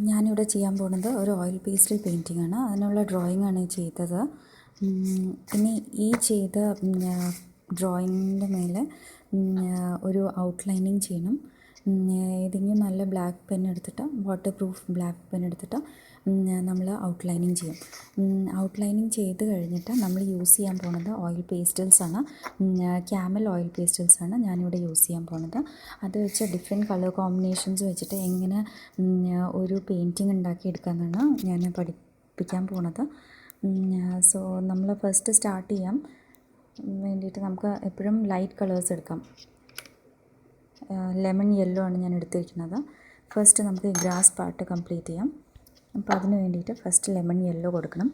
ഞാനിവിടെ ചെയ്യാൻ പോകുന്നത് ഒരു ഓയിൽ പേസ്റ്റൽ പെയിൻറ്റിംഗ് ആണ്. അതിനുള്ള ഡ്രോയിങ് ആണ് ചെയ്തത്. ഇനി ഈ ചെയ്ത ഡ്രോയിങ്ങിൻ്റെ മേലെ ഒരു ഔട്ട്ലൈനിങ് ചെയ്യണം. ഏതെങ്കിലും നല്ല ബ്ലാക്ക് പെൻ എടുത്തിട്ട്, വാട്ടർ പ്രൂഫ് ബ്ലാക്ക് പെൻ എടുത്തിട്ട് നമ്മൾ ഔട്ട്ലൈനിങ് ചെയ്യും. ഔട്ട്ലൈനിങ് ചെയ്ത് കഴിഞ്ഞിട്ട് നമ്മൾ യൂസ് ചെയ്യാൻ പോകുന്നത് ഓയിൽ പേസ്റ്റൽസാണ്. ക്യാമൽ ഓയിൽ പേസ്റ്റൽസാണ് ഞാനിവിടെ യൂസ് ചെയ്യാൻ പോകുന്നത്. അത് വെച്ച് ഡിഫറെൻറ്റ് കളർ കോമ്പിനേഷൻസ് വെച്ചിട്ട് എങ്ങനെ ഒരു പെയിൻറ്റിങ് ഉണ്ടാക്കിയെടുക്കാമെന്നാണ് ഞാൻ പഠിപ്പിക്കാൻ പോകുന്നത്. സോ നമ്മൾ ഫസ്റ്റ് സ്റ്റാർട്ട് ചെയ്യാൻ വേണ്ടിയിട്ട് നമുക്ക് എപ്പോഴും ലൈറ്റ് കളേഴ്സ് എടുക്കാം. ലെമൺ യെല്ലോ ആണ് ഞാൻ എടുത്തിരിക്കുന്നത്. ഫസ്റ്റ് നമുക്ക് ഗ്രാസ് പാർട്ട് കംപ്ലീറ്റ് ചെയ്യാം. അപ്പോൾ അതിന് വേണ്ടിയിട്ട് ഫസ്റ്റ് ലെമൺ യെല്ലോ കൊടുക്കണം.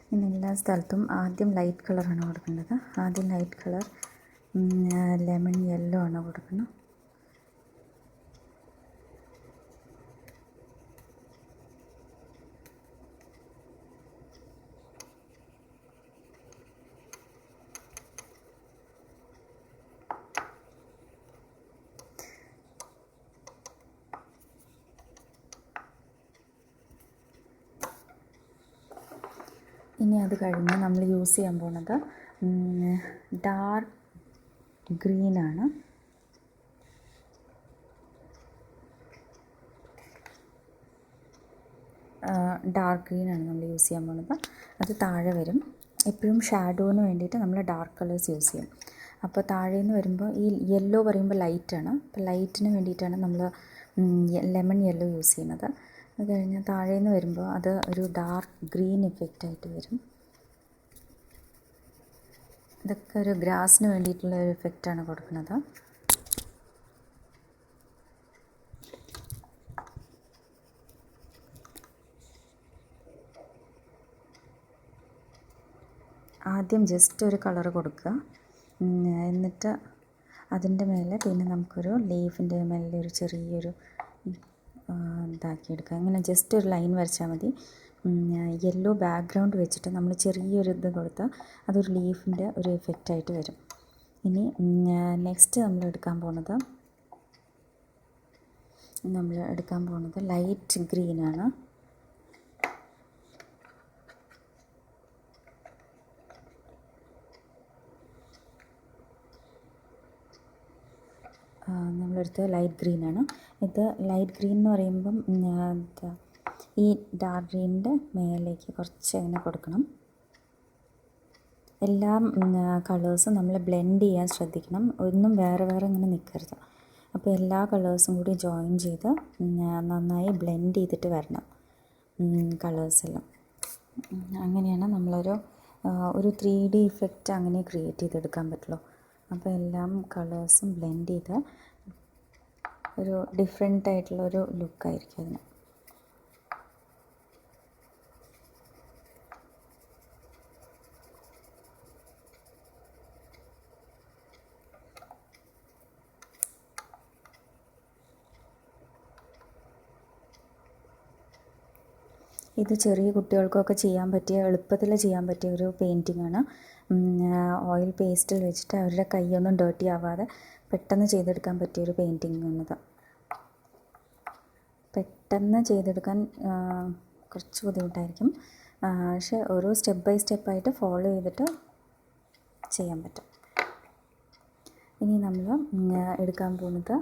പിന്നെ എല്ലാ സ്ഥലത്തും ആദ്യം ലൈറ്റ് കളറാണ് കൊടുക്കേണ്ടത്. ആദ്യം ലൈറ്റ് കളർ ലെമൺ യെല്ലോ ആണ് കൊടുക്കുന്നത്. ഇനി അത് കഴിഞ്ഞ് നമ്മൾ യൂസ് ചെയ്യാൻ പോകുന്നത് ഡാർക്ക് ഗ്രീനാണ്. ഡാർക്ക് ഗ്രീനാണ് നമ്മൾ യൂസ് ചെയ്യാൻ പോകുന്നത്. അത് താഴെ വരും. എപ്പോഴും ഷാഡോന് വേണ്ടിയിട്ട് നമ്മൾ ഡാർക്ക് കളേഴ്സ് യൂസ് ചെയ്യും. അപ്പോൾ താഴെ നിന്ന് വരുമ്പോൾ ഈ യെല്ലോ പറയുമ്പോൾ ലൈറ്റാണ്. അപ്പോൾ ലൈറ്റിന് വേണ്ടിയിട്ടാണ് നമ്മൾ ലെമൺ യെല്ലോ യൂസ് ചെയ്യുന്നത്. അത് കഴിഞ്ഞ് താഴെ നിന്ന് വരുമ്പോൾ അത് ഒരു ഡാർക്ക് ഗ്രീൻ ഇഫക്റ്റായിട്ട് വരും. ഇതൊക്കെ ഒരു ഗ്രാസിന് വേണ്ടിയിട്ടുള്ള ഒരു ഇഫക്റ്റാണ് കൊടുക്കുന്നത്. ആദ്യം ജസ്റ്റ് ഒരു കളർ കൊടുക്കുക. എന്നിട്ട് അതിൻ്റെ മേലെ പിന്നെ നമുക്കൊരു ലീഫിൻ്റെ മേലെ ഒരു ചെറിയൊരു ഇതാക്കിയെടുക്കുക. ഇങ്ങനെ ജസ്റ്റ് ഒരു ലൈൻ വരച്ചാൽ മതി. യെല്ലോ ബാക്ക്ഗ്രൗണ്ട് വെച്ചിട്ട് നമ്മൾ ചെറിയൊരു ഇത് കൊടുത്താൽ അതൊരു ലീഫിൻ്റെ ഒരു എഫക്റ്റായിട്ട് വരും. ഇനി നെക്സ്റ്റ് നമ്മൾ എടുക്കാൻ പോകുന്നത് ലൈറ്റ് ഗ്രീനാണ്. നമ്മളെടുത്തത് ലൈറ്റ് ഗ്രീനാണ്. ഇത് ലൈറ്റ് ഗ്രീൻ എന്ന് പറയുമ്പം ഈ ഡാർക്ക് ഗ്രീനിൻ്റെ മേലേക്ക് കുറച്ച് അങ്ങനെ കൊടുക്കണം. എല്ലാ കളേഴ്സും നമ്മൾ ബ്ലെൻഡ് ചെയ്യാൻ ശ്രദ്ധിക്കണം. ഒന്നും വേറെ ഇങ്ങനെ നിൽക്കരുത്. അപ്പോൾ എല്ലാ കളേഴ്സും കൂടി ജോയിൻ ചെയ്ത് നന്നായി ബ്ലെൻഡ് ചെയ്തിട്ട് വരണം കളേഴ്സെല്ലാം. അങ്ങനെയാണ് നമ്മളൊരു 3D ഇഫക്റ്റ് അങ്ങനെ ക്രിയേറ്റ് ചെയ്തെടുക്കാൻ പറ്റുള്ളൂ. അപ്പോൾ എല്ലാം കളേഴ്സും ബ്ലെൻഡ് ചെയ്ത് ഒരു ഡിഫറെൻ്റ് ആയിട്ടുള്ളൊരു ലുക്കായിരിക്കും അതിന്. ഇത് ചെറിയ കുട്ടികൾക്കൊക്കെ എളുപ്പത്തിൽ ചെയ്യാൻ പറ്റിയ ഒരു പെയിൻറ്റിങ്ങാണ്. ഓയിൽ പേസ്റ്റിൽ വെച്ചിട്ട് അവരുടെ കൈയൊന്നും ഡേർട്ടി ആവാതെ പെട്ടെന്ന് ചെയ്തെടുക്കാൻ പറ്റിയൊരു പെയിൻറ്റിങ്ങാണിത്. പെട്ടെന്ന് ചെയ്തെടുക്കാൻ കുറച്ച് ബുദ്ധിമുട്ടായിരിക്കും. പക്ഷേ ഓരോ സ്റ്റെപ്പ് ബൈ സ്റ്റെപ്പായിട്ട് ഫോളോ ചെയ്തിട്ട് ചെയ്യാൻ പറ്റും. ഇനി നമ്മൾ എടുക്കാൻ പോകുന്നത്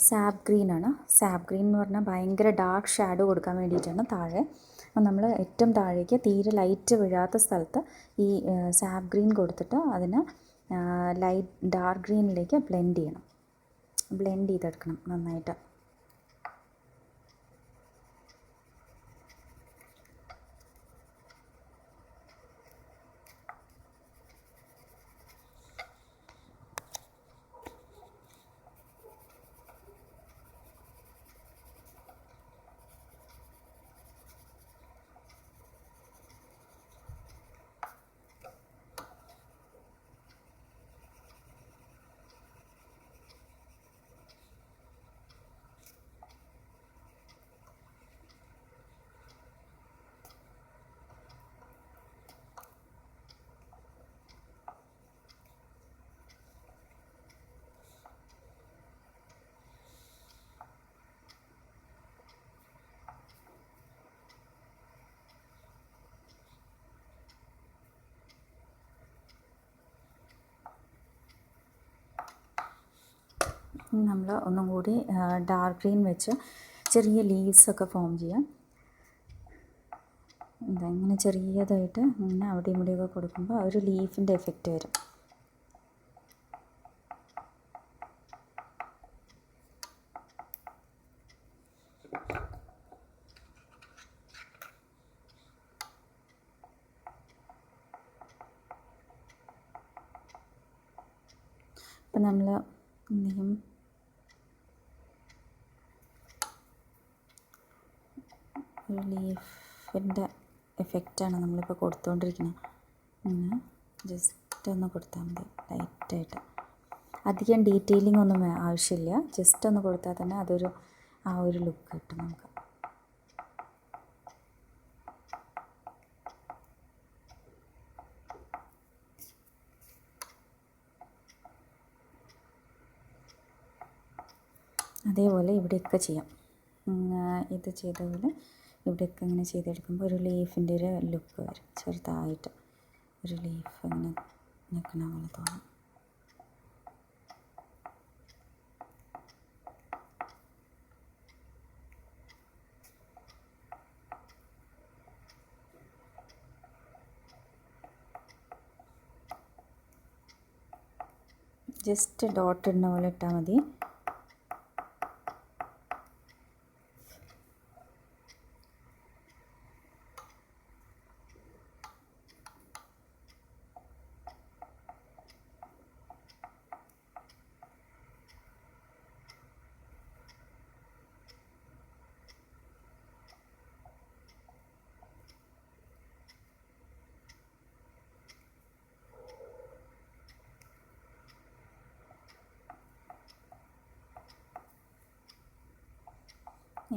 സാപ്പ് ഗ്രീനാണ്. സാപ്പ് ഗ്രീൻ എന്ന് പറഞ്ഞാൽ ഭയങ്കര ഡാർക്ക് ഷാഡോ കൊടുക്കാൻ വേണ്ടിയിട്ടാണ് താഴെ. അപ്പം നമ്മൾ ഏറ്റവും താഴേക്ക് തീരെ ലൈറ്റ് വീഴാത്ത സ്ഥലത്ത് ഈ സാപ്പ് ഗ്രീൻ കൊടുത്തിട്ട് അതിന് ഡാർക്ക് ഗ്രീനിലേക്ക് ബ്ലെൻഡ് ചെയ്തെടുക്കണം നന്നായിട്ട്. നമ്മൾ ഒന്നും കൂടി ഡാർക്ക് ഗ്രീൻ വെച്ച് ചെറിയ ലീവ്സൊക്കെ ഫോം ചെയ്യാം. ഇങ്ങനെ ചെറിയതായിട്ട് ഇങ്ങനെ അവിടെ ഇവിടെയൊക്കെ കൊടുക്കുമ്പോൾ ആ ഒരു ലീഫിൻ്റെ എഫക്റ്റ് വരും. ഇപ്പം നമ്മൾ എന്തെങ്കിലും ഒരു ലീഫിൻ്റെ എഫക്റ്റാണ് നമ്മളിപ്പോൾ കൊടുത്തുകൊണ്ടിരിക്കുന്നത്. അങ്ങനെ ജസ്റ്റ് ഒന്ന് കൊടുത്താൽ മതി ലൈറ്റായിട്ട്. അധികം ഡീറ്റെയിലിംഗ് ഒന്നും ആവശ്യമില്ല. ജസ്റ്റ് ഒന്ന് കൊടുത്താൽ തന്നെ അതൊരു ആ ഒരു ലുക്ക് കിട്ടും നമുക്ക്. അതേപോലെ ഇവിടെയൊക്കെ ചെയ്യാം. ഇത് ചെയ്ത പോലെ ഇവിടെയൊക്കെ ഇങ്ങനെ ചെയ്തെടുക്കുമ്പോൾ ഒരു ലീഫിൻ്റെ ഒരു ലുക്ക് വരും. ചെറുതായിട്ട് ഒരു ലീഫ് ഇങ്ങനെ നിൽക്കണ പോലെ തോന്നും. ജസ്റ്റ് ഡോട്ട് ഇടുന്ന പോലെ ഇട്ടാൽ മതി.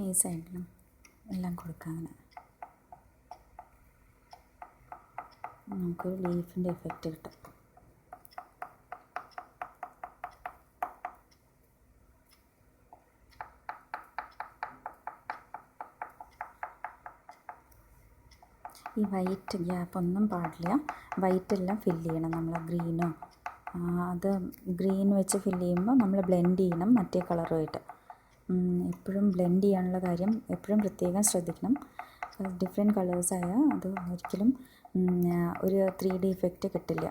ഈ സൈഡിലും എല്ലാം കൊടുക്കാം. അങ്ങനെ നമുക്കൊരു ലീഫിൻ്റെ എഫക്റ്റ് കിട്ടും. ഈ വൈറ്റ് ഗ്യാപ്പ് ഒന്നും പാടില്ല. വൈറ്റെല്ലാം ഫില്ല് ചെയ്യണം നമ്മൾ. ഗ്രീനോ അത് ഗ്രീൻ വെച്ച് ഫില്ല് ചെയ്യുമ്പോൾ നമ്മൾ ബ്ലെൻഡ് ചെയ്യണം മറ്റേ കളറുമായിട്ട്. എപ്പോഴും ബ്ലെൻഡ് ചെയ്യാനുള്ള കാര്യം എപ്പോഴും പ്രത്യേകം ശ്രദ്ധിക്കണം. ഡിഫറെൻറ്റ് കളേഴ്സായാൽ അത് ഒരിക്കലും ഒരു 3D ഇഫക്റ്റ് കിട്ടില്ല.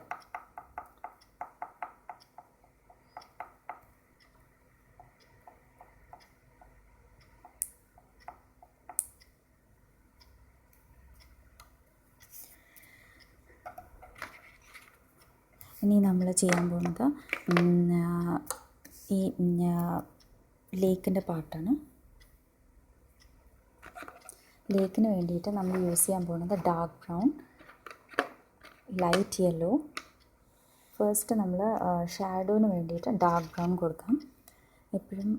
ഇനി നമ്മൾ ചെയ്യാൻ പോകുന്നത് ഈ ലേക്കിൻ്റെ പാർട്ടാണ്. ലേക്കിന് വേണ്ടിയിട്ട് നമ്മൾ യൂസ് ചെയ്യാൻ പോകുന്നത് dark brown, light yellow. First നമ്മൾ ഷാഡോന് വേണ്ടിയിട്ട് ഡാർക്ക് ബ്രൗൺ കൊടുക്കാം. എപ്പോഴും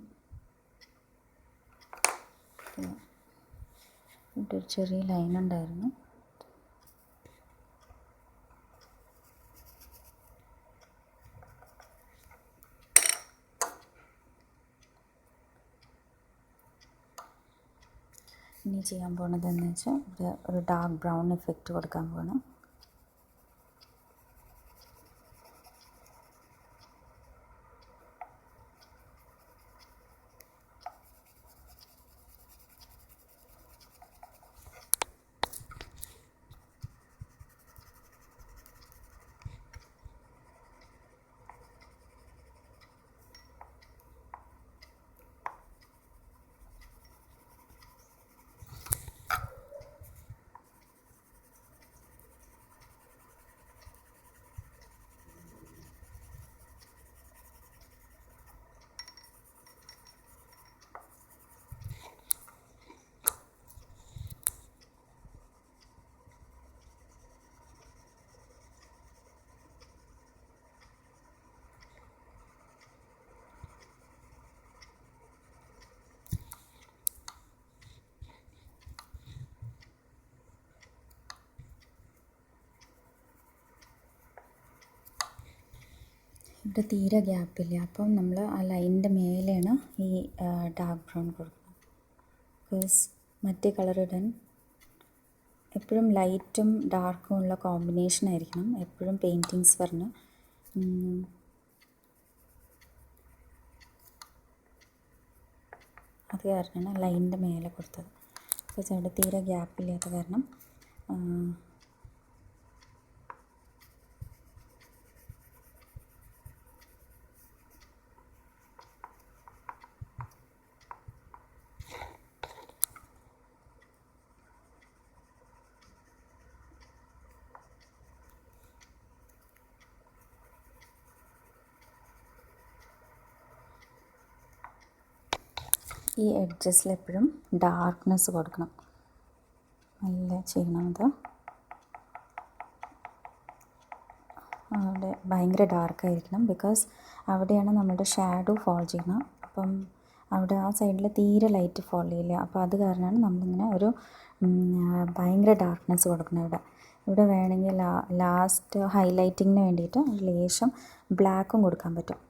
ഇവിടെ ഒരു ചെറിയ ലൈൻ ഉണ്ടായിരുന്നു. ഇനി ചെയ്യാൻ പോകുന്നതെന്ന് വെച്ചാൽ ഇവിടെ ഒരു ഡാർക്ക് ബ്രൗൺ എഫക്റ്റ് കൊടുക്കാൻ പോകണം. ഇവിടെ തീരെ ഗ്യാപ്പില്ല, അപ്പം നമ്മൾ ആ ലൈനിൻ്റെ മേലെയാണ് ഈ ഡാർക്ക് ബ്രൗൺ കൊടുക്കുന്നത്. ബിക്കോസ് മറ്റേ കളർ ഇടാൻ എപ്പോഴും ലൈറ്റും ഡാർക്കും ഉള്ള കോമ്പിനേഷൻ ആയിരിക്കണം എപ്പോഴും പെയിൻറ്റിങ്സ് പറഞ്ഞ്. അത് കാരണമാണ് ലൈനിൻ്റെ മേലെ കൊടുത്തത്. ബിക്കോസ് അവിടെ തീരെ ഗ്യാപ്പില്ലാത്ത കാരണം ഈ എഡ്ജസിൽ എപ്പോഴും ഡാർക്ക്നെസ് കൊടുക്കണം, നല്ല ചെയ്യണം. അത് അവിടെ ഭയങ്കര ഡാർക്കായിരിക്കണം, ബിക്കോസ് അവിടെയാണ് നമ്മുടെ ഷാഡോ ഫോൾ ചെയ്യണം. അപ്പം അവിടെ ആ സൈഡിൽ തീരെ ലൈറ്റ് ഫോൾ ചെയ്യില്ല. അപ്പോൾ അത് കാരണമാണ് നമ്മളിങ്ങനെ ഒരു ഭയങ്കര ഡാർക്ക്നെസ് കൊടുക്കണം. ഇവിടെ വേണമെങ്കിൽ ലാസ്റ്റ് ഹൈലൈറ്റിങ്ങിന് വേണ്ടിയിട്ട് ഒരു ലേശം ബ്ലാക്കും കൊടുക്കാൻ പറ്റും.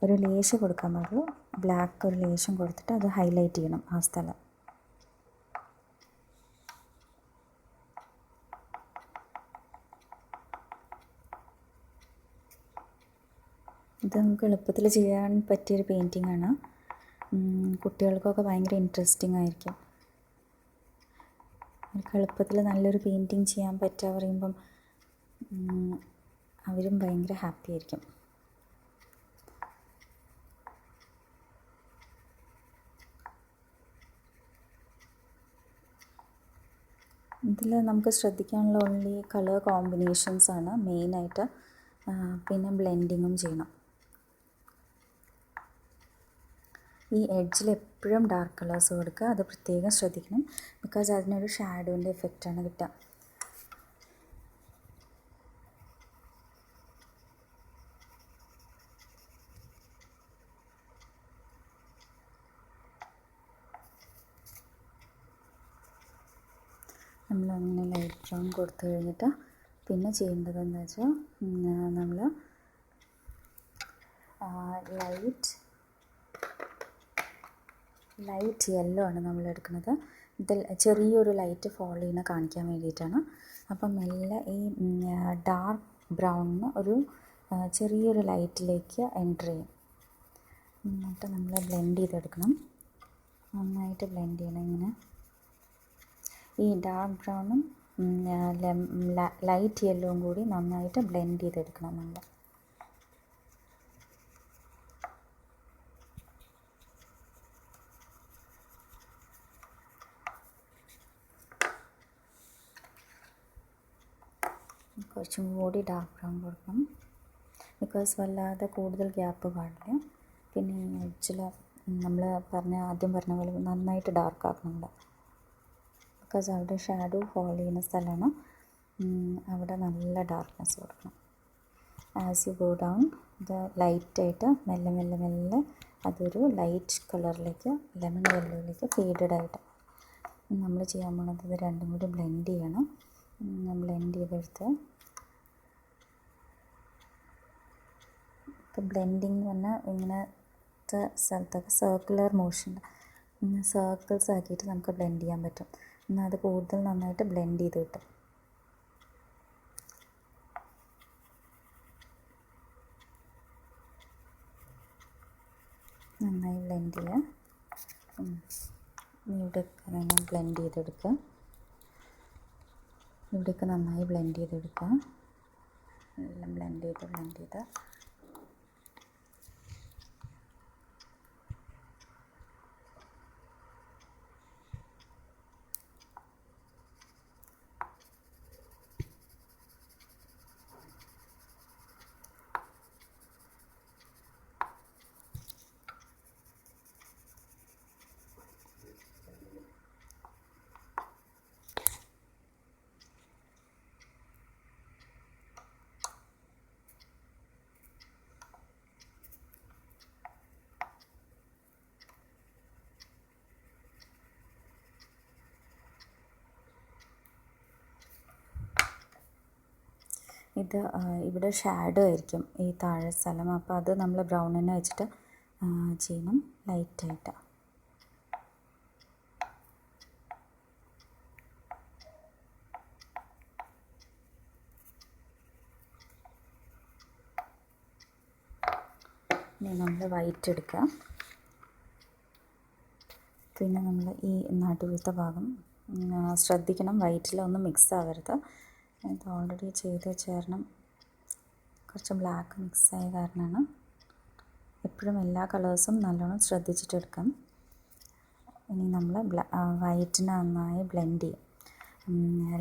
ഒരു ലേശം കൊടുക്കാൻ പാടുള്ളൂ, ബ്ലാക്ക് ഒരു ലേശം കൊടുത്തിട്ട് അത് ഹൈലൈറ്റ് ചെയ്യണം ആ സ്ഥലം. ഇത് നമുക്ക് എളുപ്പത്തിൽ ചെയ്യാൻ പറ്റിയൊരു പെയിൻറ്റിങ്ങാണ്. കുട്ടികൾക്കൊക്കെ ഭയങ്കര ഇൻട്രസ്റ്റിംഗ് ആയിരിക്കും. അവർക്ക് എളുപ്പത്തിൽ നല്ലൊരു പെയിൻറ്റിങ് ചെയ്യാൻ പറ്റുക പറയുമ്പം അവരും ഭയങ്കര ഹാപ്പി ആയിരിക്കും. ഇതിൽ നമുക്ക് ശ്രദ്ധിക്കാനുള്ള ഓൺലി കളർ കോമ്പിനേഷൻസാണ് മെയിനായിട്ട്. പിന്നെ ബ്ലെൻഡിങ്ങും ചെയ്യണം. ഈ എഡ്ജിൽ എപ്പോഴും ഡാർക്ക് കളേഴ്സ് കൊടുക്കുക, അത് പ്രത്യേകം ശ്രദ്ധിക്കണം. ബിക്കോസ് അതിനൊരു ഷാഡോൻ്റെ എഫക്റ്റാണ് കിട്ടുക. നമ്മളങ്ങനെ ലൈറ്റ് ബ്രൗൺ കൊടുത്തു കഴിഞ്ഞിട്ട് പിന്നെ ചെയ്യേണ്ടത് എന്താ വെച്ചാൽ നമ്മൾ ലൈറ്റ് യെല്ലോ ആണ് നമ്മൾ എടുക്കുന്നത്. ഇതിൽ ചെറിയൊരു ലൈറ്റ് ഫോൾ ചെയ്യുന്ന കാണിക്കാൻ വേണ്ടിയിട്ടാണ്. അപ്പം മെല്ലെ ഈ ഡാർക്ക് ബ്രൗണിന് ഒരു ചെറിയൊരു ലൈറ്റിലേക്ക് എൻ്റർ ചെയ്യും. എന്നിട്ട് നമ്മൾ ബ്ലെൻഡ് ചെയ്തെടുക്കണം, നന്നായിട്ട് ബ്ലെൻഡ് ചെയ്യണം. ഇങ്ങനെ ഈ ഡാർക്ക് ബ്രൗണും ലൈറ്റ് യെല്ലോവും കൂടി നന്നായിട്ട് ബ്ലെൻഡ് ചെയ്തെടുക്കണം നമ്മൾ. കുറച്ചും കൂടി ഡാർക്ക് ബ്രൗൺ കൊടുക്കണം, ബിക്കോസ് വല്ലാതെ കൂടുതൽ ഗ്യാപ്പ് പാടില്ല. പിന്നെ ഈ എഡ്ജിൽ നമ്മൾ ആദ്യം പറഞ്ഞ പോലെ നന്നായിട്ട് ഡാർക്ക് ആക്കണം ഇവിടെ. ബിക്കോസ് അവിടെ ഷാഡോ ഫോൾ ചെയ്യുന്ന സ്ഥലമാണ്, അവിടെ നല്ല ഡാർക്ക്നെസ് കൊടുക്കണം. ആസ് യു ഗോ ഡൗൺ ഇത് ലൈറ്റായിട്ട് മെല്ലെ മെല്ലെ മെല്ലെ അതൊരു ലൈറ്റ് കളറിലേക്ക്, ലെമൺ യെല്ലോയിലേക്ക് ഫേഡഡ് ആയിട്ട് നമ്മൾ ചെയ്യാൻ പോകുന്നത് ഇത് രണ്ടും കൂടി ബ്ലെൻഡ് ചെയ്യണം. ബ്ലെൻഡ് ചെയ്തെടുത്ത് ഇപ്പോൾ ബ്ലെൻഡിങ് എന്ന് പറഞ്ഞാൽ ഇങ്ങനത്തെ സ്ഥലത്തൊക്കെ സർക്കുലർ മോഷൻ സർക്കിൾസ് ആക്കിയിട്ട് നമുക്ക് ബ്ലെൻഡ് ചെയ്യാൻ പറ്റും. എന്നാൽ അത് കൂടുതൽ നന്നായിട്ട് ബ്ലെൻഡ് ചെയ്ത് കിട്ടും. നന്നായി ബ്ലെൻഡ് ചെയ്യുക. ഇവിടെയൊക്കെ നന്നായി ബ്ലെൻഡ് ചെയ്തെടുക്കുക. ഇവിടെയൊക്കെ നന്നായി ബ്ലെൻഡ് ചെയ്തെടുക്കുക. എല്ലാം ബ്ലെൻഡ് ചെയ്ത് ഇത് ഇവിടെ ഷാഡോ ആയിരിക്കും ഈ താഴെ സ്ഥലം, അപ്പോൾ അത് നമ്മൾ ബ്രൗൺ തന്നെ വെച്ചിട്ട് ചെയ്യണം ലൈറ്റായിട്ട്. ഇനി നമ്മൾ വൈറ്റ് എടുക്കുക. പിന്നെ നമ്മൾ ഈ നടുവിലത്തെ ഭാഗം ശ്രദ്ധിക്കണം, വൈറ്റിലൊന്നും മിക്സ് ആവരുത്. ഇത് ഓൾറെഡി ചെയ്ത് ചേരണം, കുറച്ച് ബ്ലാക്ക് മിക്സായ കാരണമാണ്. എപ്പോഴും എല്ലാ കളേഴ്സും നല്ലോണം ശ്രദ്ധിച്ചിട്ടെടുക്കാം. ഇനി നമ്മൾ വൈറ്റിനെ നന്നായി ബ്ലെൻഡ് ചെയ്യും.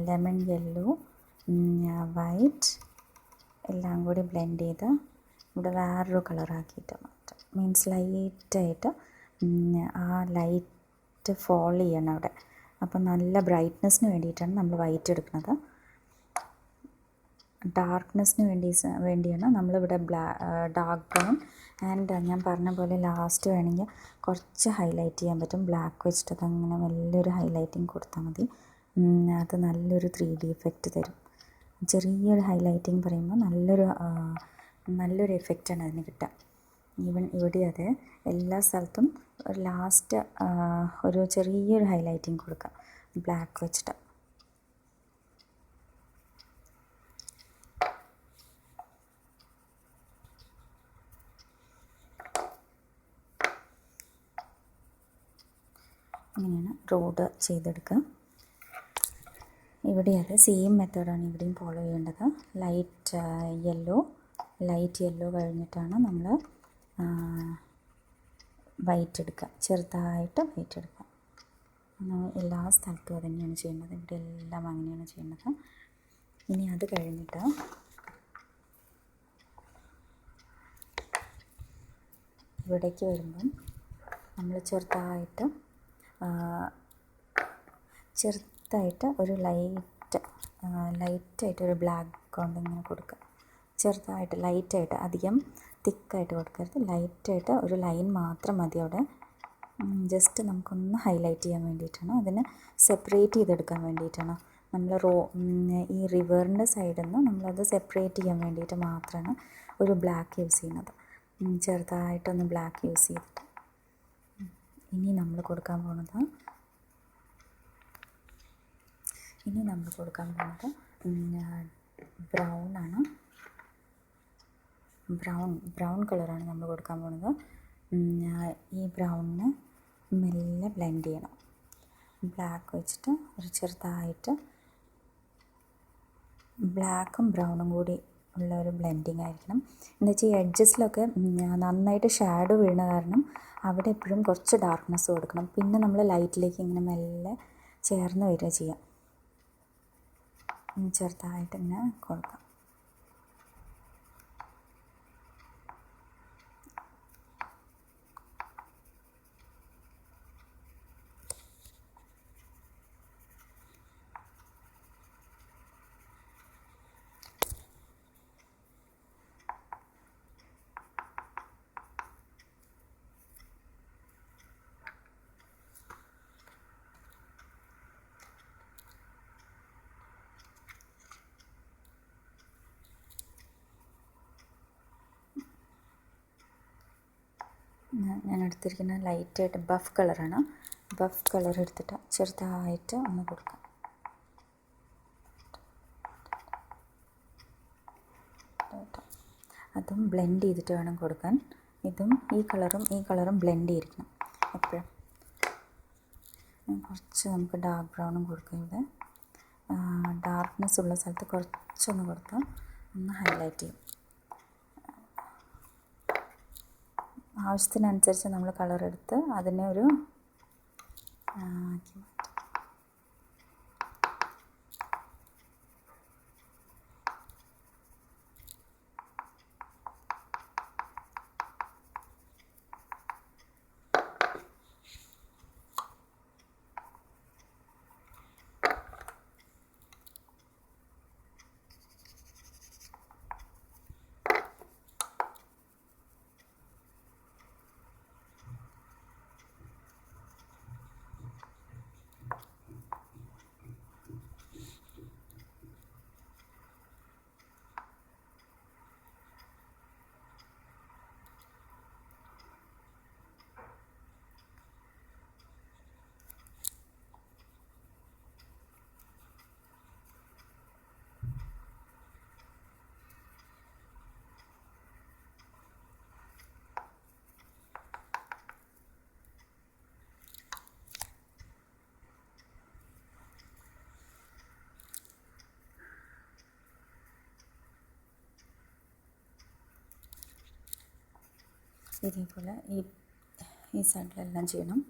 ലെമൺ യെല്ലോ, വൈറ്റ് എല്ലാം കൂടി ബ്ലെൻഡ് ചെയ്ത് ഇവിടെ വേറൊരു കളറാക്കിയിട്ട് മാറ്റാം. മീൻസ് ലൈറ്റായിട്ട് ആ ലൈറ്റ് ഫോൾ ചെയ്യണം അവിടെ. അപ്പം നല്ല ബ്രൈറ്റ്നെസ്സിന് വേണ്ടിയിട്ടാണ് നമ്മൾ വൈറ്റ് എടുക്കുന്നത്. ഡാർക്ക്നെസ്സിന് വേണ്ടിയാണ് നമ്മളിവിടെ ഡാർക്ക് ബ്രൗൺ ആൻഡ് ഞാൻ പറഞ്ഞ പോലെ ലാസ്റ്റ് വേണമെങ്കിൽ കുറച്ച് ഹൈലൈറ്റ് ചെയ്യാൻ പറ്റും. ബ്ലാക്ക് വെച്ചിട്ട് അതങ്ങനെ വലിയൊരു ഹൈലൈറ്റിങ് കൊടുത്താൽ മതി. അത് നല്ലൊരു 3D എഫക്റ്റ് തരും. ചെറിയൊരു ഹൈലൈറ്റിങ് പറയുമ്പോൾ നല്ലൊരു എഫക്റ്റാണ് അതിന് കിട്ടുക. ഈവൻ ഇവിടെ അതെ, എല്ലാ സ്ഥലത്തും ലാസ്റ്റ് ഒരു ചെറിയൊരു ഹൈലൈറ്റിങ് കൊടുക്കുക ബ്ലാക്ക് വെച്ചിട്ട്. ഇങ്ങനെയാണ് റോഡ് ചെയ്തെടുക്കുക. ഇവിടെ അതെ സെയിം മെത്തേഡാണ് ഇവിടെയും ഫോളോ ചെയ്യേണ്ടത്. ലൈറ്റ് യെല്ലോ കഴിഞ്ഞിട്ടാണ് നമ്മൾ വൈറ്റ് എടുക്കുക, ചെറുതായിട്ട് വൈറ്റ് എടുക്കുക. എല്ലാ സ്ഥലത്തും അത് തന്നെയാണ് ചെയ്യുന്നത്, ഇവിടെ എല്ലാം അങ്ങനെയാണ് ചെയ്യുന്നത്. ഇനി അത് കഴിഞ്ഞിട്ട് ഇവിടേക്ക് വരുമ്പം നമ്മൾ ചെറുതായിട്ട് ഒരു ലൈറ്റായിട്ടൊരു ബ്ലാക്ക് കൊണ്ട് ഇങ്ങനെ കൊടുക്കുക. ചെറുതായിട്ട് ലൈറ്റായിട്ട്, അധികം തിക്കായിട്ട് കൊടുക്കരുത്, ലൈറ്റായിട്ട് ഒരു ലൈൻ മാത്രം മതി അവിടെ. ജസ്റ്റ് നമുക്കൊന്ന് ഹൈലൈറ്റ് ചെയ്യാൻ വേണ്ടിയിട്ടാണ്, അതിന് സെപ്പറേറ്റ് ചെയ്തെടുക്കാൻ വേണ്ടിയിട്ടാണ്. നമ്മൾ ഈ റിവറിൻ്റെ സൈഡിൽ നിന്ന് നമ്മളത് സെപ്പറേറ്റ് ചെയ്യാൻ വേണ്ടിയിട്ട് മാത്രമാണ് ഒരു ബ്ലാക്ക് യൂസ് ചെയ്യുന്നത്. ചെറുതായിട്ടൊന്ന് ബ്ലാക്ക് യൂസ് ചെയ്തിട്ട് ഇനി നമ്മൾ കൊടുക്കാൻ പോകുന്നത് ബ്രൗണാണ്. ബ്രൗൺ കളറാണ് നമ്മൾ കൊടുക്കാൻ പോകുന്നത്. ഈ ബ്രൗണിന് മെല്ലെ ബ്ലെൻഡ് ചെയ്യണം. ബ്ലാക്ക് വെച്ചിട്ട് ഒരു ചെറുതായിട്ട് ബ്ലാക്കും ബ്രൗണും കൂടി ഉള്ള ഒരു ബ്ലെൻഡിങ് ആയിരിക്കണം. എന്താ വെച്ചാൽ ഈ എഡ്ജസിലൊക്കെ നന്നായിട്ട് ഷാഡോ വീഴുന്ന കാരണം അവിടെ എപ്പോഴും കുറച്ച് ഡാർക്ക്നെസ് കൊടുക്കണം. പിന്നെ നമ്മൾ ലൈറ്റിലേക്ക് ഇങ്ങനെ മെല്ലെ ചേർന്ന് വരിക ചെയ്യാം. ചെറുതായിട്ട് ഇങ്ങനെ കൊടുക്കാം. ഞാൻ എടുത്തിരിക്കുന്ന ലൈറ്റായിട്ട് ബഫ് കളറാണ്. ബഫ് കളർ എടുത്തിട്ട് ചെറുതായിട്ട് ഒന്ന് കൊടുക്കാം. അതും ബ്ലെൻഡ് ചെയ്തിട്ട് വേണം കൊടുക്കാൻ. ഈ കളറും ബ്ലെൻഡ് ചെയ്തിരിക്കണം എപ്പോഴും. കുറച്ച് നമുക്ക് ഡാർക്ക് ബ്രൗണും കൊടുക്കാം. ഇവിടെ ഡാർക്ക്നെസ് ഉള്ള സ്ഥലത്ത് കുറച്ചൊന്ന് കൊടുത്താൽ ഒന്ന് ഹൈലൈറ്റ് ചെയ്യും. ആവശ്യത്തിനനുസരിച്ച് നമ്മൾ കളറെടുത്ത് അതിനെ ഒരു ആക്കി മാറ്റാം. ഇതേപോലെ ഈ സൈഡിലെല്ലാം ചെയ്യണം.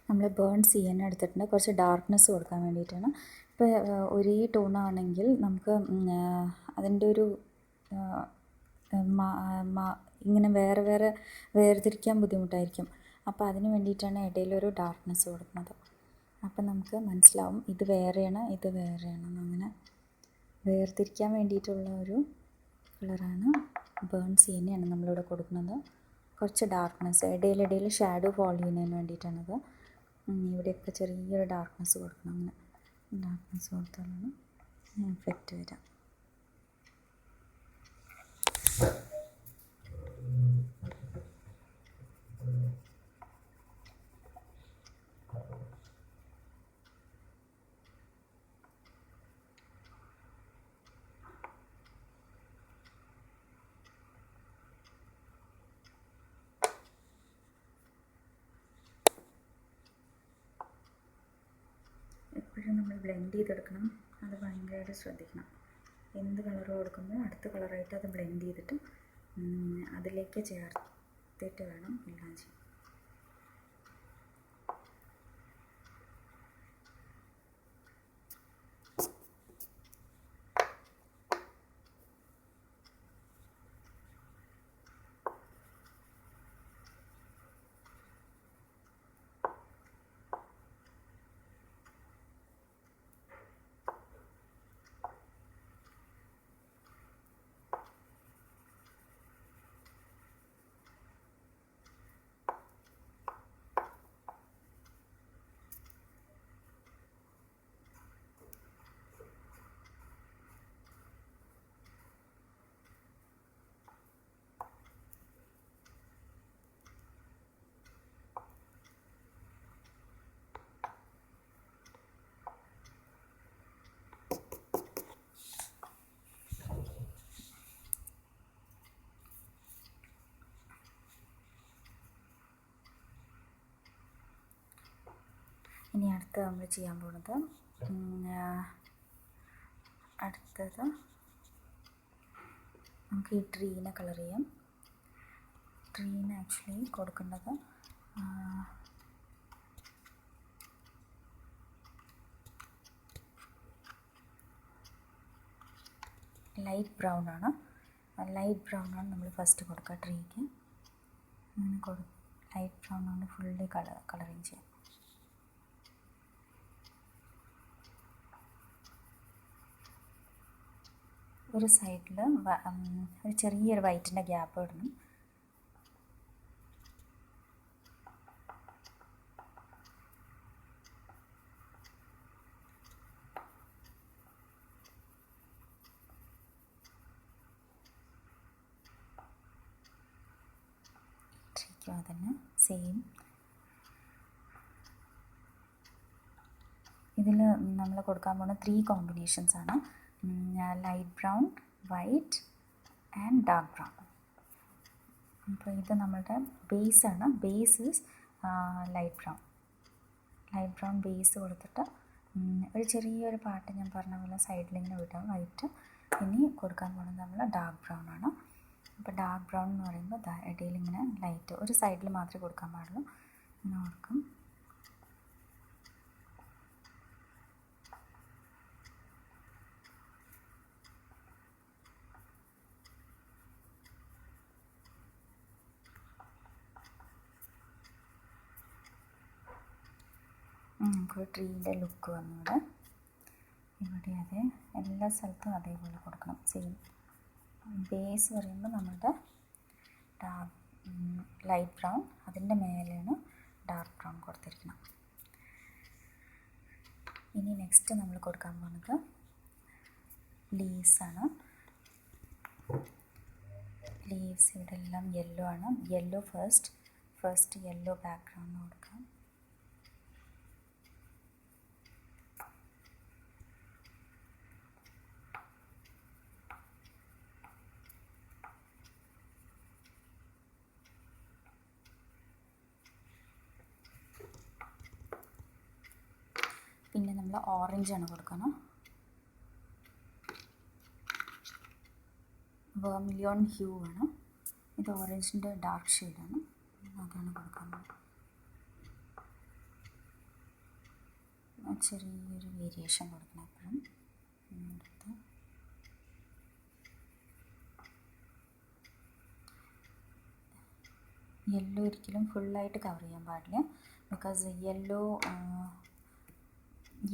നമ്മൾ ബേൺസ് ചെയ്യാൻ എടുത്തിട്ടുണ്ട്, കുറച്ച് ഡാർക്ക്നെസ് കൊടുക്കാൻ വേണ്ടിയിട്ടാണ്. ഇപ്പോൾ ഒരേ ടോണാണെങ്കിൽ നമുക്ക് അതിൻ്റെ ഒരു ഇങ്ങനെ വേറെ വേറെ വേർതിരിക്കാൻ ബുദ്ധിമുട്ടായിരിക്കും. അപ്പോൾ അതിന് വേണ്ടിയിട്ടാണ് ഇടയിലൊരു ഡാർക്ക്നെസ് കൊടുക്കുന്നത്. അപ്പം നമുക്ക് മനസ്സിലാവും ഇത് വേറെയാണ് ഇത് വേറെയാണെന്ന്. അങ്ങനെ വേർതിരിക്കാൻ വേണ്ടിയിട്ടുള്ള ഒരു കളറാണ്. ബേൺസ് ചെയ്യുന്നതാണ് നമ്മളിവിടെ കൊടുക്കുന്നത്. കുറച്ച് ഡാർക്ക്നെസ് ഇടയിലിടയിൽ ഷാഡോ ഫോളോ ചെയ്യുന്നതിന് വേണ്ടിയിട്ടാണത്. ഇവിടെയൊക്കെ ചെറിയൊരു ഡാർക്ക്നെസ് കൊടുക്കണം. അങ്ങനെ ഡാർക്ക്നെസ് കൊടുത്താലാണ് എഫക്റ്റ് വരാം. എപ്പോഴും നമ്മൾ ബ്ലെൻഡ് ചെയ്തെടുക്കണം. അത് ഭയങ്കരമായിട്ട് ശ്രദ്ധിക്കണം. എന്ത് കളർ കൊടുക്കുമ്പോൾ അടുത്ത കളറായിട്ട് അത് ബ്ലെൻഡ് ചെയ്തിട്ട് അതിലേക്ക് ചേർത്തിട്ട് വേണം എല്ലാം ചെയ്യാൻ. ഇനി അടുത്ത് നമ്മൾ ചെയ്യാൻ പോകുന്നത് അടുത്തത് നമുക്ക് ഈ ട്രീനെ കളർ ചെയ്യാം. ട്രീന് ആക്ച്വലി കൊടുക്കേണ്ടത് ലൈറ്റ് ബ്രൗൺ ആണ്. ലൈറ്റ് ബ്രൗൺ ആണ് നമ്മൾ ഫസ്റ്റ് കൊടുക്കുക ട്രീക്ക്. അങ്ങനെ ലൈറ്റ് ബ്രൗൺ ആണ് ഫുള്ളി കളറിങ് ചെയ്യാം. ഒരു സൈഡിൽ ഒരു ചെറിയൊരു വൈറ്റിൻ്റെ ഗ്യാപ്പ് ഇടണം. അപ്പോൾ അതിന് സെയിം ഇതിൽ നമ്മൾ കൊടുക്കാൻ പോകുന്ന 3 കോമ്പിനേഷൻസാണ്. Light brown, white and dark brown. അപ്പോൾ ഇത് നമ്മളുടെ ബേസാണ്. ബേസ് ലൈറ്റ് ബ്രൗൺ ബേസ് കൊടുത്തിട്ട് ഒരു ചെറിയൊരു പാട്ട് ഞാൻ പറഞ്ഞ പോലെ സൈഡിലിങ്ങനെ വിടാം വൈറ്റ്. ഇനി കൊടുക്കാൻ പോകുന്നത് നമ്മൾ ഡാർക്ക് ബ്രൗൺ ആണ്. അപ്പോൾ ഡാർക്ക് ബ്രൗൺ എന്ന് പറയുമ്പോൾ ഇടയിലിങ്ങനെ ലൈറ്റ് ഒരു സൈഡിൽ മാത്രമേ കൊടുക്കാൻ പാടുള്ളൂ. ഇങ്ങനെ കൊടുക്കും. നമുക്കൊരു ട്രീൻ്റെ ലുക്ക് വന്നിവിടെ. ഇവിടെ അതെ എല്ലാ സ്ഥലത്തും അതേപോലെ കൊടുക്കണം. സെയിം ബേസ് പറയുമ്പോൾ നമ്മളുടെ ലൈറ്റ് ബ്രൗൺ, അതിൻ്റെ മേലെയാണ് ഡാർക്ക് ബ്രൗൺ കൊടുത്തിരിക്കണം. ഇനി നെക്സ്റ്റ് നമ്മൾ കൊടുക്കാൻ പോകുന്നത് ലീവ്സാണ്. ലീവ്സ് ഇവിടെ എല്ലാം യെല്ലോ ആണ്. യെല്ലോ ഫസ്റ്റ് യെല്ലോ ബാക്ക്ഗ്രൗണ്ട് കൊടുക്കാം. പിന്നെ നമ്മൾ ഓറഞ്ചാണ് കൊടുക്കണം. വെർമിലിയോൺ ഹ്യൂ ആണ്. ഇത് ഓറഞ്ചിൻ്റെ ഡാർക്ക് ഷെയ്ഡാണ്. അതാണ് കൊടുക്കുന്നത്. ചെറിയൊരു വേരിയേഷൻ കൊടുക്കണം എപ്പോഴും. എടുത്ത് യെല്ലോ ഒരിക്കലും ഫുള്ളായിട്ട് കവർ ചെയ്യാൻ പാടില്ല. ബിക്കോസ്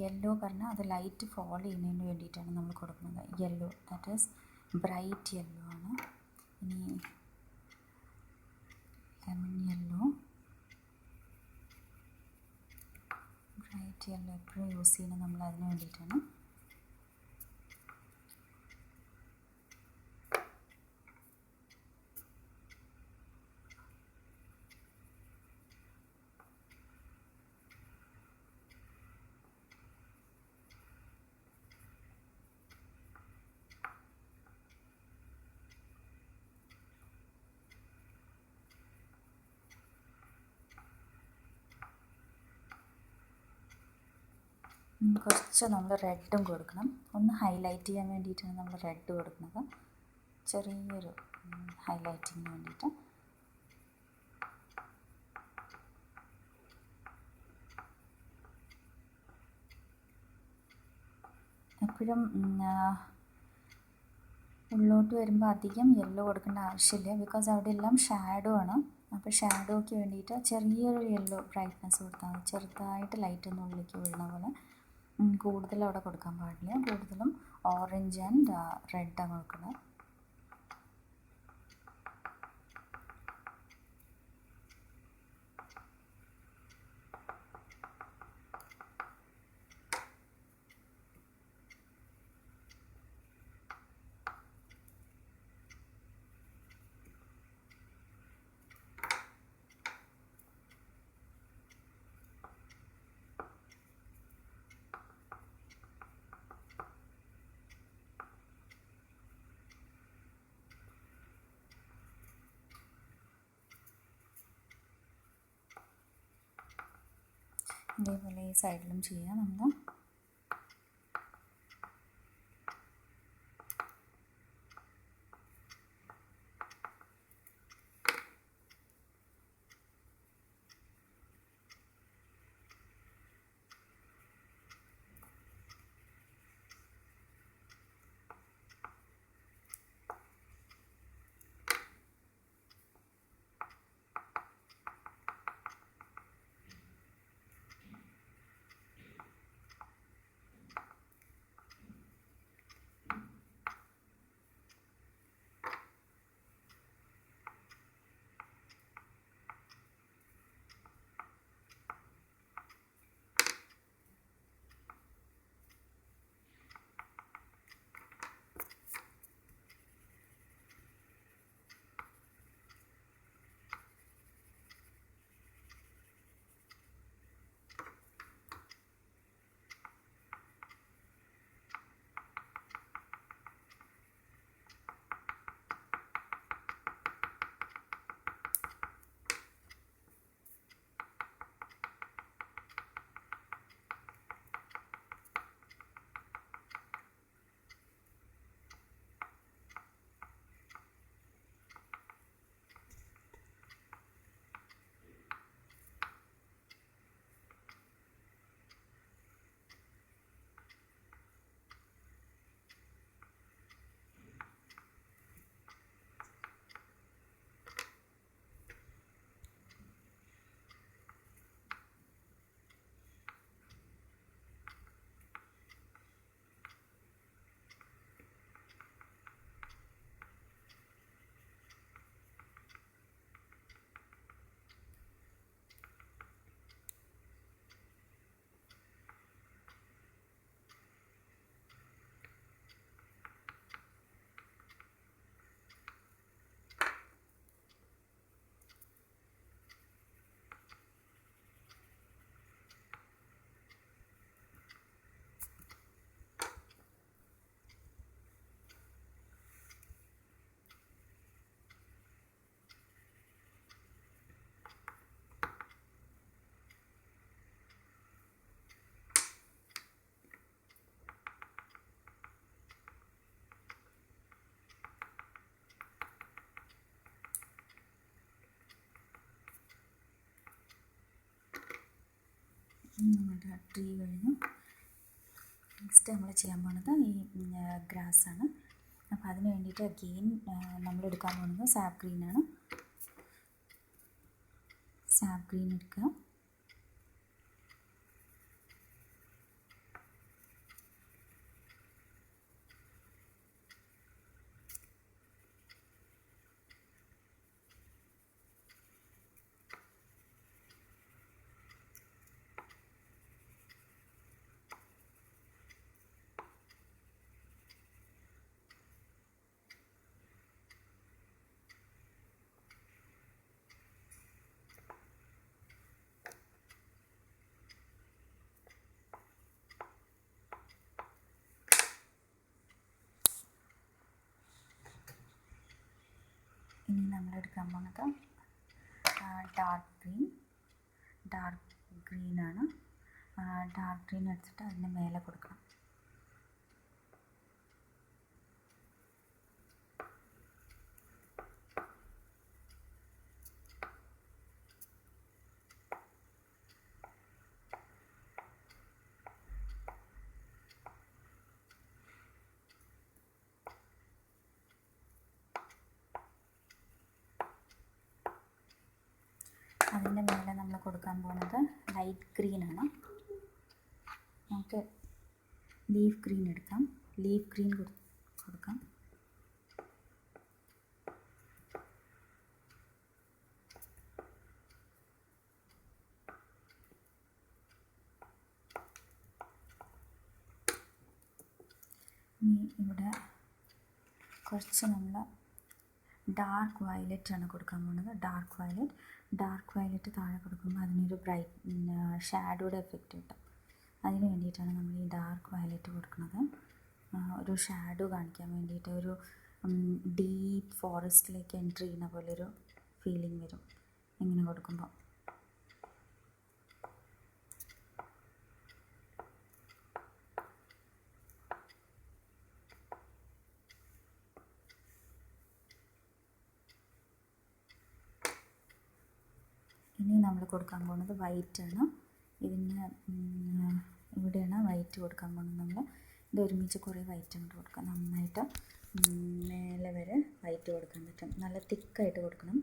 യെല്ലോ പറഞ്ഞാൽ അത് ലൈറ്റ് ഫോളോ ചെയ്യുന്നതിന് വേണ്ടിയിട്ടാണ് നമ്മൾ കൊടുക്കുന്നത്. Yellow that is bright yellow ആണ്. ഇനി ലെമൺ യെല്ലോ, ബ്രൈറ്റ് യെല്ലോ എപ്പോഴും യൂസ് ചെയ്യുന്നത് നമ്മൾ അതിന് വേണ്ടിയിട്ടാണ്. കുറച്ച് നമ്മൾ റെഡും കൊടുക്കണം. ഒന്ന് ഹൈലൈറ്റ് ചെയ്യാൻ വേണ്ടിയിട്ടാണ് നമ്മൾ റെഡ് കൊടുക്കുന്നത്. ചെറിയൊരു ഹൈലൈറ്റിങ്ങിന് വേണ്ടിയിട്ട്. എപ്പോഴും ഉള്ളോട്ട് വരുമ്പോൾ അധികം യെല്ലോ കൊടുക്കേണ്ട ആവശ്യമില്ല. ബിക്കോസ് അവിടെ എല്ലാം ഷാഡോ ആണ്. അപ്പോൾ ഷാഡോയ്ക്ക് വേണ്ടിയിട്ട് ചെറിയൊരു യെല്ലോ ബ്രൈറ്റ്നസ് കൊടുത്താൽ മതി. ചെറുതായിട്ട് ലൈറ്റ് ഒന്നും ഉള്ളിലേക്ക് വീഴുന്ന പോലെ. കൂടുതൽ അവിടെ കൊടുക്കാൻ പാടില്ല. കൂടുതലും ഓറഞ്ച് ആൻഡ് റെഡാണ് കൊടുക്കുന്നത്. ഇതേപോലെ ഈ സൈഡിലും ചെയ്യാം നമ്മൾ. നമ്മുടെ ട്രീ കഴിഞ്ഞു. നെക്സ്റ്റ് നമ്മൾ ചെയ്യാൻ പോകുന്നത് ഈ ഗ്രാസാണ്. അപ്പോൾ അതിന് വേണ്ടിയിട്ട് അഗെയിൻ നമ്മൾ എടുക്കാൻ പോകുന്നത് സാപ്പ് ഗ്രീനാണ്. സാപ്പ് ഗ്രീൻ എടുക്കുക. ഇനി നമ്മൾ എടുക്കാൻ പോകുന്നത് ഡാർക്ക് ഗ്രീനാണ്. ഡാർക്ക് ഗ്രീൻ എടുത്തിട്ട് അതിന് മേലെ കൊടുക്കണം. അതിൻ്റെ മേലെ നമ്മൾ കൊടുക്കാൻ പോകുന്നത് ലൈറ്റ് ഗ്രീനാണ്. നമുക്ക് ലീഫ് ഗ്രീൻ എടുക്കാം. ലീഫ് ഗ്രീൻ കൊടുക്കാം. ഇനി ഇവിടെ കുറച്ച് നമ്മൾ ഡാർക്ക് വയലറ്റ് ആണ് കൊടുക്കാൻ പോകുന്നത്. ഡാർക്ക് വയലറ്റ് താഴെ കൊടുക്കുമ്പോൾ അതിനൊരു ഷാഡോയുടെ എഫക്റ്റ് കിട്ടും. അതിന് വേണ്ടിയിട്ടാണ് നമ്മൾ ഈ ഡാർക്ക് വയലറ്റ് കൊടുക്കുന്നത്. ഒരു ഷാഡോ കാണിക്കാൻ വേണ്ടിയിട്ട്, ഒരു ഡീപ്പ് ഫോറസ്റ്റിലേക്ക് എൻട്രി ചെയ്യുന്ന പോലൊരു ഫീലിംഗ് വരും ഇങ്ങനെ കൊടുക്കുമ്പോൾ. ഇനി നമ്മൾ കൊടുക്കാൻ പോകുന്നത് വൈറ്റാണ്. ഇതിന് ഇവിടെയാണ് വൈറ്റ് കൊടുക്കാൻ പോകുന്നത്. നമ്മൾ ഇത് ഒരുമിച്ച് കുറേ വൈറ്റ് അങ്ങോട്ട് കൊടുക്കാം. നന്നായിട്ട് മേലെ വരെ വൈറ്റ് കൊടുക്കാൻ പറ്റും. നല്ല തിക്കായിട്ട് കൊടുക്കണം.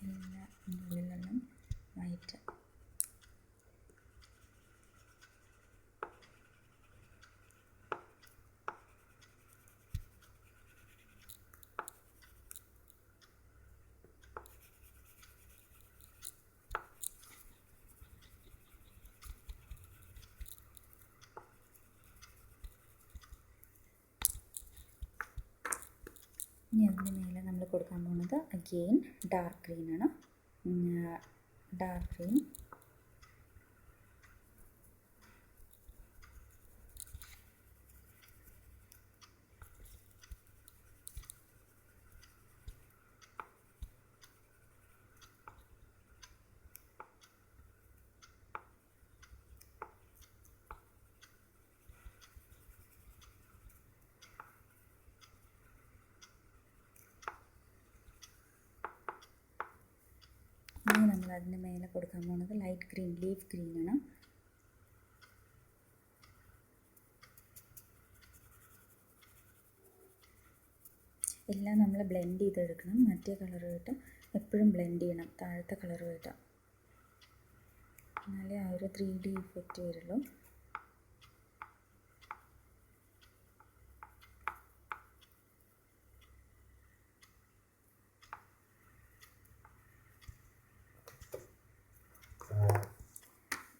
എല്ലാ ഉള്ളിലെല്ലാം വൈറ്റ്. ഇനി അതിന് മേലെ നമ്മൾ കൊടുക്കാൻ പോകുന്നത് അഗെയിൻ ഡാർക്ക് ഗ്രീനാണ്. ഡാർക്ക് ഗ്രീൻ ഇനി നമ്മൾ അതിന് മേലെ കൊടുക്കാൻ പോകുന്നത് ലൈറ്റ് ഗ്രീൻ, ലീഫ് ഗ്രീനാണ്. എല്ലാം നമ്മൾ ബ്ലെൻഡ് ചെയ്തെടുക്കണം. മറ്റേ കളറുമായിട്ട് എപ്പോഴും ബ്ലെൻഡ് ചെയ്യണം, താഴത്തെ കളറുമായിട്ട്. എന്നാലേ ആ ഒരു 3D ഇഫക്റ്റ് വരുള്ളൂ.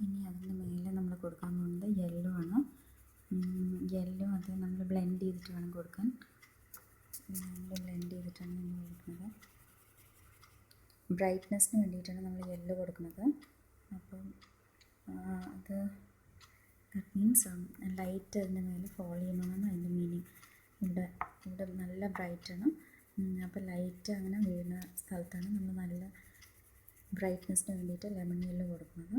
ഇനി അതിന് മേലെ നമ്മൾ കൊടുക്കാൻ പോകുന്നത് യെല്ലോ ആണ്. യെല്ലോ അത് നമ്മൾ ബ്ലെൻഡ് ചെയ്തിട്ട് വേണം കൊടുക്കാൻ. ബ്ലെൻഡ് ചെയ്തിട്ടാണ് നമ്മൾ കൊടുക്കുന്നത്. ബ്രൈറ്റ്നെസ്സിന് വേണ്ടിയിട്ടാണ് നമ്മൾ യെല്ലോ കൊടുക്കുന്നത്. അപ്പം അത് ദാറ്റ് മീൻസ് ലൈറ്റ് അതിൻ്റെ മേലെ ഫോൾ ചെയ്യണമെന്നാണ് അതിൻ്റെ മീനിങ്. ഇവിടെ നല്ല ബ്രൈറ്റാണ്. അപ്പോൾ ലൈറ്റ് അങ്ങനെ വീഴുന്ന സ്ഥലത്താണ് നമ്മൾ നല്ല ബ്രൈറ്റ്നെസ്സിന് വേണ്ടിയിട്ട് ലെമൺ യെല്ലോ കൊടുക്കുന്നത്.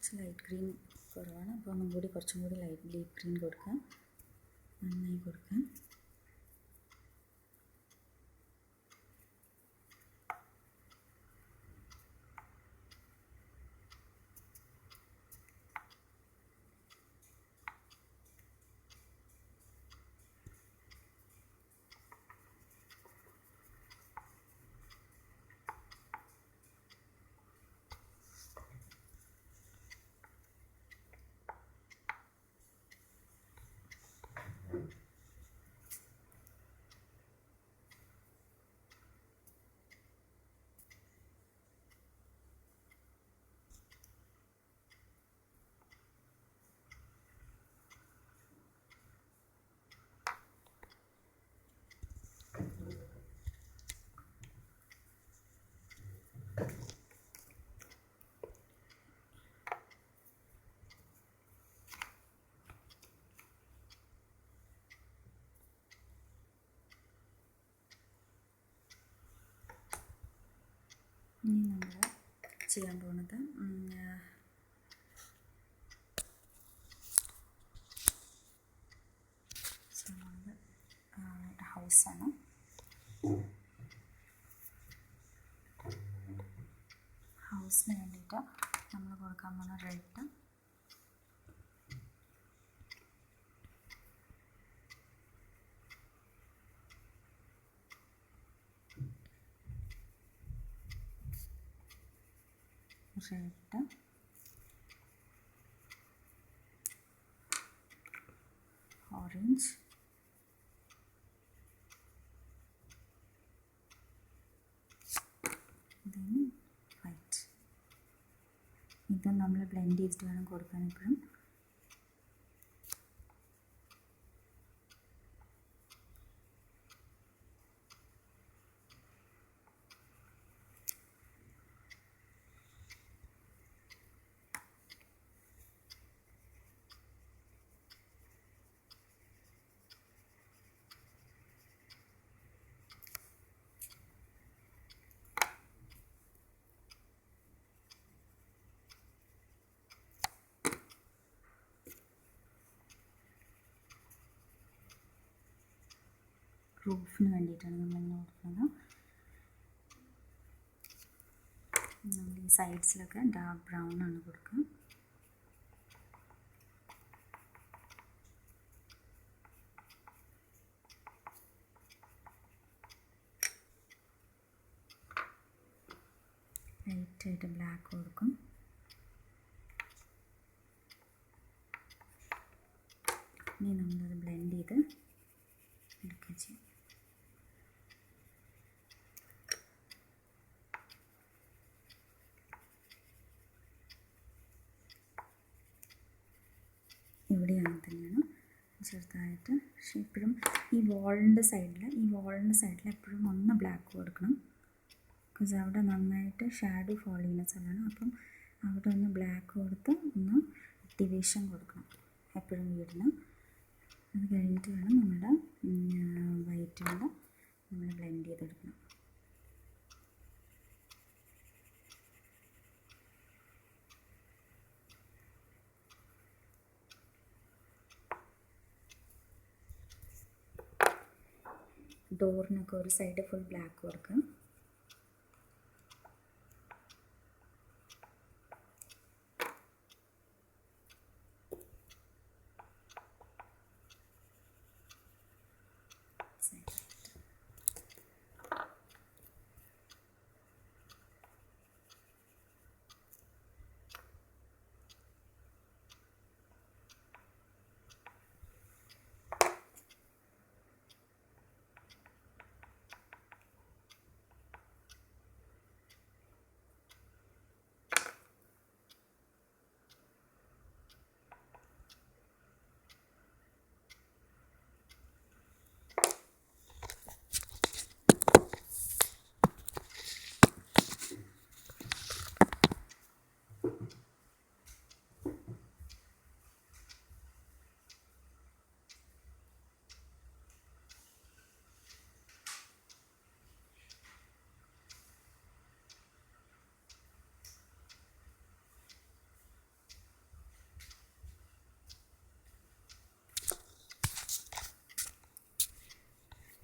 കുറച്ച് ലൈറ്റ് ഗ്രീൻ കുറവാണ്, അപ്പോൾ ഒന്നും കൂടി കുറച്ചും കൂടി ലീഫ് ഗ്രീൻ കൊടുക്കാം. നന്നായി കൊടുക്കാം. ഇനി നമ്മൾ ചെയ്യാൻ പോകുന്നത് ഹൗസാണ്. ഹൗസിന് വേണ്ടിയിട്ട് നമ്മൾ കൊടുക്കാൻ പോകുന്ന റെഡ്, ഓറഞ്ച്, വൈറ്റ്. ഇത് നമ്മൾ ബ്ലെൻഡ് ചെയ്തിട്ട് വേണം കൊടുക്കാൻ എപ്പോഴും. റൂഫിന് വേണ്ടിയിട്ടാണ് നമ്മളിങ്ങനെ കൊടുക്കുന്നത്. നമ്മൾ ഈ സൈഡ്സിലൊക്കെ ഡാർക്ക് ബ്രൗൺ ആണ് കൊടുക്കുക. ലൈറ്റായിട്ട് ബ്ലാക്ക് കൊടുക്കും. ഇനി നമ്മളത് ബ്ലെൻഡ് ചെയ്ത് എടുക്കുക ചെയ്യും. ഇവിടെ അങ്ങനെ തന്നെയാണ് ചെറുതായിട്ട്. പക്ഷേ എപ്പോഴും ഈ വാളിൻ്റെ സൈഡിൽ എപ്പോഴും ഒന്ന് ബ്ലാക്ക് കൊടുക്കണം. ബിക്കോസ് അവിടെ നന്നായിട്ട് ഷാഡോ ഫോൾ ചെയ്യുന്ന സ്ഥലമാണ്. അപ്പം അവിടെ ഒന്ന് ബ്ലാക്ക് കൊടുത്ത് ഒന്ന് ഡിവിഷൻ കൊടുക്കണം എപ്പോഴും വീടിന്. അത് കഴിഞ്ഞിട്ട് വേണം നമ്മുടെ വൈറ്റ് കൊണ്ട് നമ്മൾ ബ്ലെൻഡ് ചെയ്തെടുക്കണം. ഡോറിനൊക്കെ ഒരു സൈഡ് ഫുൾ ബ്ലാക്ക് കൊടുക്കുക.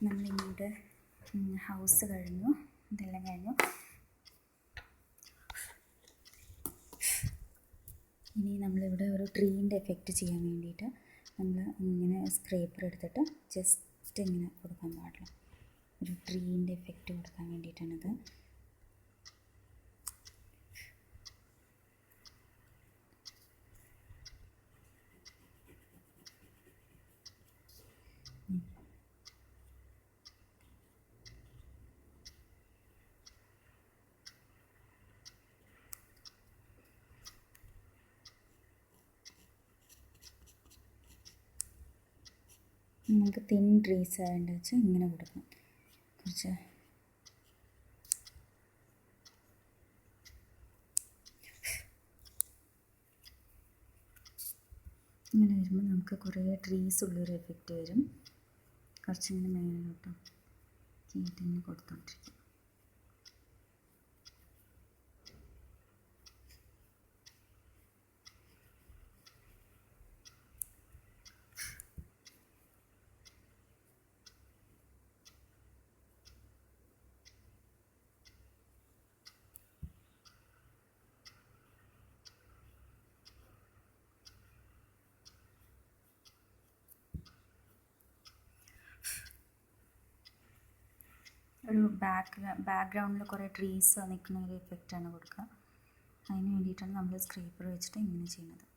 നമ്മളിങ്ങോട്ട് ഹൗസ് കഴിഞ്ഞു, ഇതെല്ലാം കഴിഞ്ഞു. ഇനി നമ്മളിവിടെ ഒരു ട്രീൻ്റെ എഫക്റ്റ് ചെയ്യാൻ വേണ്ടിയിട്ട് നമ്മൾ ഇങ്ങനെ സ്ക്രേപ്പർ എടുത്തിട്ട് ജസ്റ്റ് ഇങ്ങനെ കൊടുക്കാൻ പാടില്ല. ഒരു ട്രീൻ്റെ എഫക്റ്റ് കൊടുക്കാൻ വേണ്ടിയിട്ടാണിത്. നമുക്ക് തിൻ ട്രീസ് ആയതുകൊണ്ട് വെച്ച് ഇങ്ങനെ കൊടുക്കണം. കുറച്ച് ഇങ്ങനെ വരുമ്പോൾ നമുക്ക് കുറേ ട്രീസ് ഉള്ളൊരു എഫക്റ്റ് വരും. കുറച്ചിങ്ങനെ മേലോട്ടോ ചെയ്തിങ്ങനെ കൊടുത്തോണ്ടിരിക്കും. ഒരു ബാക്ക്ഗ്രൗണ്ടിൽ കുറേ ട്രീസ് നിൽക്കുന്ന ഒരു എഫക്റ്റാണ് കൊടുക്കുക. അതിന് വേണ്ടിയിട്ടാണ് നമ്മൾ സ്ക്രേപ്പർ വെച്ചിട്ട് ഇങ്ങനെ ചെയ്യുന്നത്.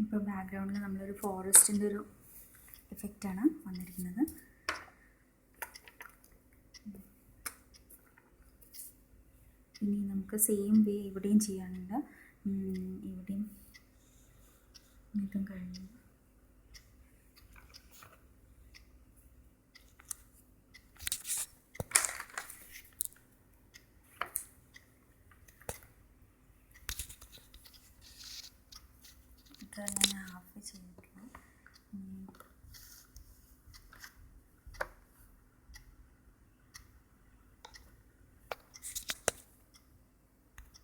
ഇപ്പോൾ ബാക്ക്ഗ്രൗണ്ടിൽ നമ്മളൊരു ഫോറസ്റ്റിൻ്റെ ഒരു എഫക്റ്റാണ് വന്നിരിക്കുന്നത്. ഇനി നമുക്ക് സെയിം വേ ഇവിടെയും ചെയ്യാനുണ്ട്. ഇവിടെയും ഇതും കഴിഞ്ഞു. ഞാൻ ഹാഫ് ചെയ്തിട്ടുള്ളൂ.